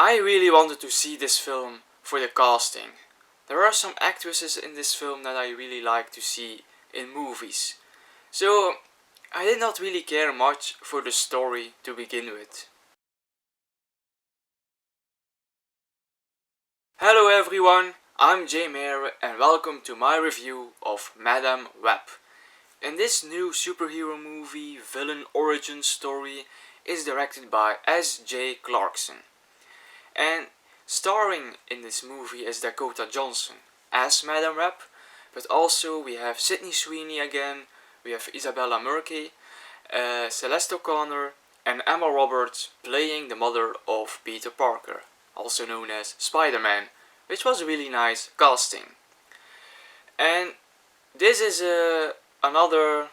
I really wanted to see this film for the casting. There are some actresses in this film that I really like to see in movies. So I did not really care much for the story to begin with. Hello everyone, I'm Jay Mayer and welcome to my review of Madame Web. And this new superhero movie villain origin story is directed by S.J. Clarkson. And starring in this movie is Dakota Johnson as Madame Web, but also we have Sydney Sweeney again, we have Isabella Murkey, Celeste O'Connor, and Emma Roberts playing the mother of Peter Parker, also known as Spider-Man, which was a really nice casting. And this is another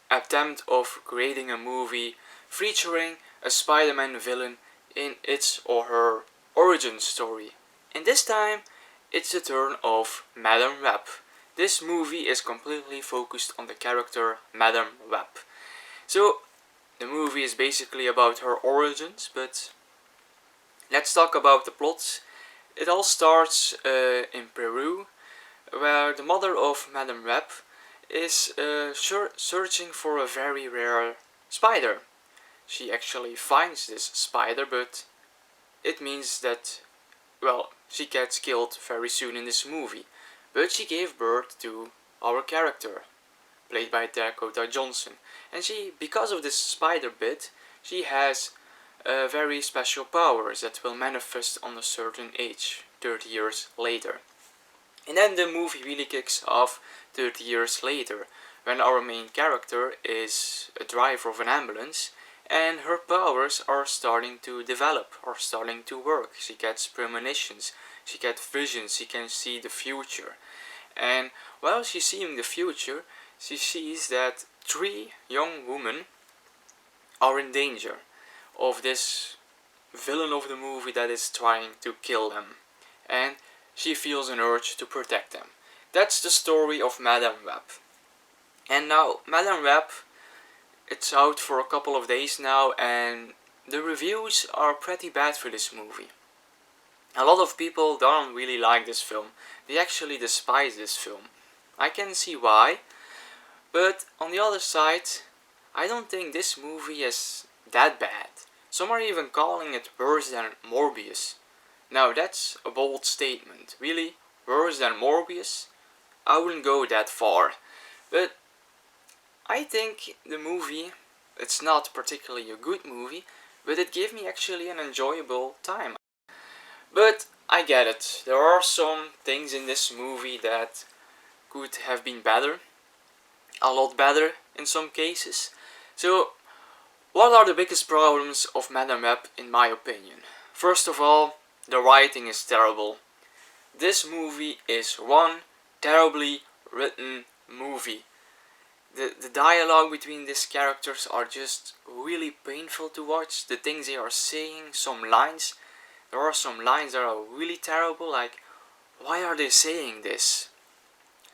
attempt of creating a movie featuring a Spider-Man villain in its or her origin story. And this time, it's the turn of Madame Web. This movie is completely focused on the character Madame Web. So, the movie is basically about her origins, but let's talk about the plot. It all starts in Peru, where the mother of Madame Web is searching for a very rare spider. She actually finds this spider, but it means that, well, she gets killed very soon in this movie. But she gave birth to our character, played by Dakota Johnson. And because of this spider bit, she has very special powers that will manifest on a certain age, 30 years later. And then the movie really kicks off 30 years later, when our main character is a driver of an ambulance, and her powers are starting to develop, are starting to work. She gets premonitions, she gets visions, she can see the future. And while she's seeing the future, she sees that 3 young women are in danger of this villain of the movie that is trying to kill them. And she feels an urge to protect them. That's the story of Madame Web. And now, Madame Web, it's out for a couple of days now, and the reviews are pretty bad for this movie. A lot of people don't really like this film. They actually despise this film. I can see why, but on the other side, I don't think this movie is that bad. Some are even calling it worse than Morbius. Now that's a bold statement. Really? Worse than Morbius? I wouldn't go that far. But I think the movie, it's not particularly a good movie, but it gave me actually an enjoyable time. But I get it. There are some things in this movie that could have been better. A lot better in some cases. So, what are the biggest problems of Madame Web in my opinion? First of all, the writing is terrible. This movie is one terribly written movie. The dialogue between these characters are just really painful to watch. The things they are saying, there are some lines that are really terrible, like, why are they saying this?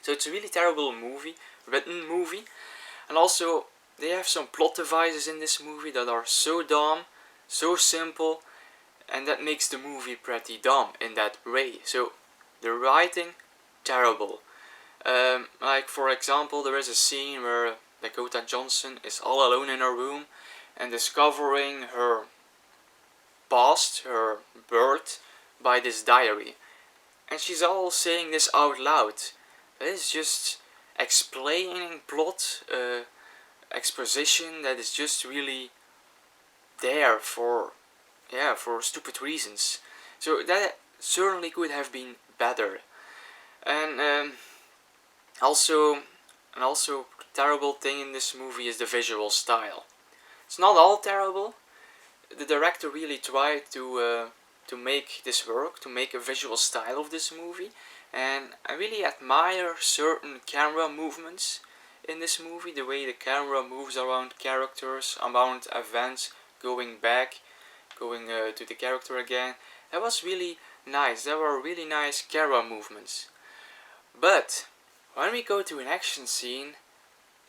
So it's a really terrible written movie. And also, they have some plot devices in this movie that are so dumb, so simple, and that makes the movie pretty dumb in that way. So, the writing, terrible. Like for example, there is a scene where Dakota Johnson is all alone in her room and discovering her past, her birth, by this diary. And she's all saying this out loud. That is just explaining plot, exposition that is just really there for stupid reasons. So that certainly could have been better. And also terrible thing in this movie is the visual style. It's not all terrible. The director really tried to make this work, to make a visual style of this movie, and I really admire certain camera movements in this movie, the way the camera moves around characters, around events, going back, going to the character again. That was really nice. There were really nice camera movements. But when we go to an action scene,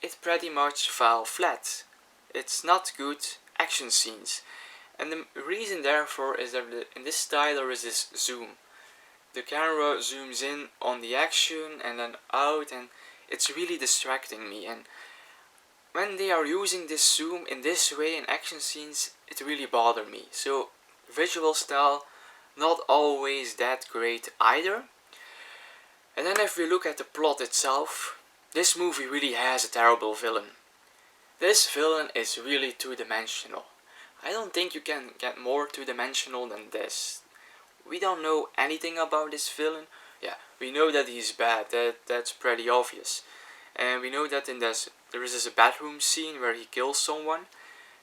it pretty much fell flat. It's not good action scenes. And the reason therefore is that in this style there is this zoom. The camera zooms in on the action and then out, and it's really distracting me. And when they are using this zoom in this way in action scenes, it really bothered me. So visual style, not always that great either. And then if we look at the plot itself, this movie really has a terrible villain. This villain is really two-dimensional. I don't think you can get more two-dimensional than this. We don't know anything about this villain. Yeah, we know that he's bad, that's pretty obvious. And we know that there is this bedroom scene where he kills someone.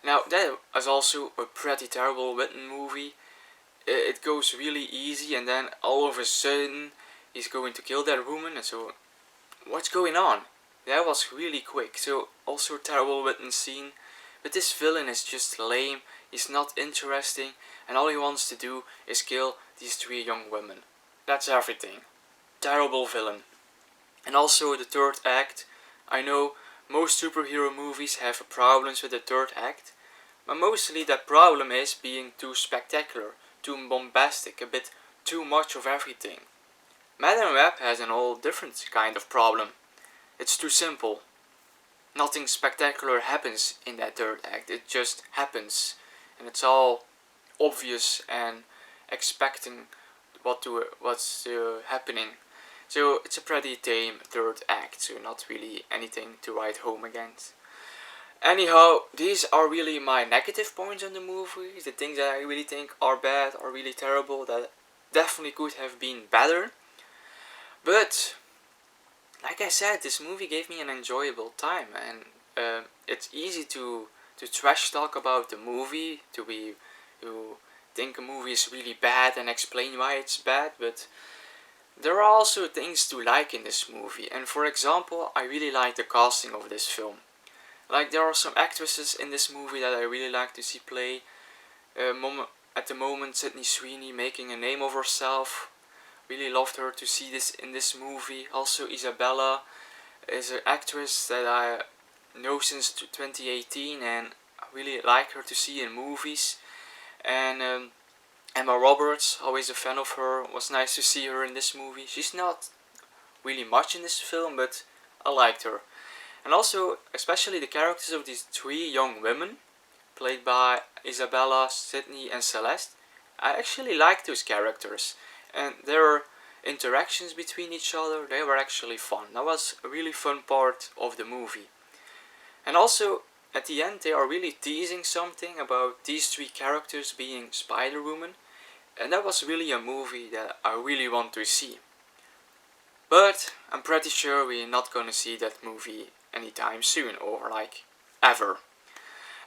Now that is also a pretty terrible written movie. It goes really easy and then all of a sudden he's going to kill that woman, and so what's going on? That was really quick. So also a terrible written scene. But this villain is just lame, he's not interesting, and all he wants to do is kill these 3 young women. That's everything. Terrible villain. And also the third act. I know most superhero movies have problems with the third act, but mostly that problem is being too spectacular, too bombastic, a bit too much of everything. Madame Web has an all different kind of problem. It's too simple. Nothing spectacular happens in that third act, it just happens. And it's all obvious and expecting what's happening. So it's a pretty tame third act, so not really anything to write home against. Anyhow, these are really my negative points on the movie, the things that I really think are bad, are really terrible, that definitely could have been better. But like I said, this movie gave me an enjoyable time, and it's easy to trash talk about the movie, to think a movie is really bad and explain why it's bad, but there are also things to like in this movie. And for example, I really like the casting of this film. Like, there are some actresses in this movie that I really like to see play. At the moment, Sydney Sweeney making a name of herself. Really loved her to see this in this movie. Also Isabella is an actress that I know since 2018 and I really like her to see in movies. And Emma Roberts, always a fan of her, was nice to see her in this movie. She's not really much in this film, but I liked her. And also, especially the characters of these 3 young women, played by Isabella, Sydney and Celeste. I actually liked those characters, and their interactions between each other, they were actually fun. That was a really fun part of the movie. And also, at the end, they are really teasing something about these 3 characters being Spider-Woman, and that was really a movie that I really want to see. But I'm pretty sure we're not gonna see that movie anytime soon, or like ever.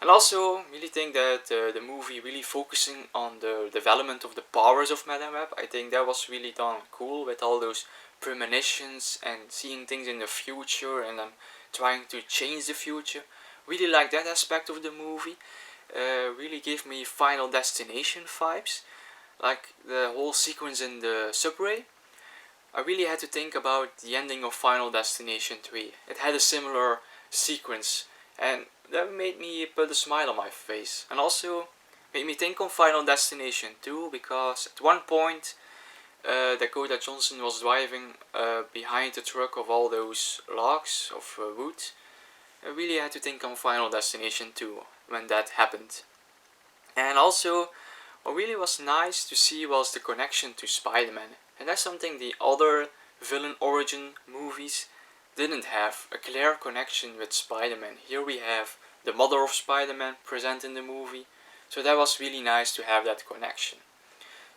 And also, really think that the movie really focusing on the development of the powers of Madame Web, I think that was really done cool with all those premonitions and seeing things in the future and then trying to change the future. Really like that aspect of the movie. Really gave me Final Destination vibes. Like the whole sequence in the subway. I really had to think about the ending of Final Destination 3. It had a similar sequence, and that made me put a smile on my face. And also made me think on Final Destination 2, because at one point Dakota Johnson was driving behind the truck of all those logs of wood. I really had to think on Final Destination 2 when that happened. And also, what really was nice to see was the connection to Spider-Man. And that's something the other villain origin movies didn't have, a clear connection with Spider-Man. Here we have the mother of Spider-Man present in the movie, so that was really nice to have that connection.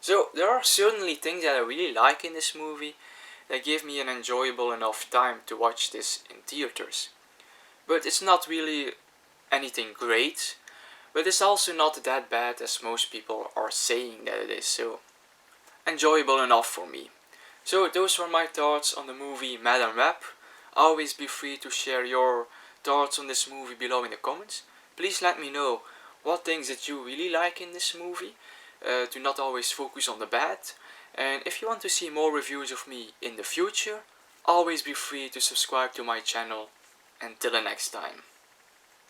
So there are certainly things that I really like in this movie that give me an enjoyable enough time to watch this in theaters. But it's not really anything great, but it's also not that bad as most people are saying that it is, so enjoyable enough for me. So those were my thoughts on the movie Madame Web. Always be free to share your thoughts on this movie below in the comments. Please let me know what things that you really like in this movie. Do not always focus on the bad. And if you want to see more reviews of me in the future, always be free to subscribe to my channel. Until the next time.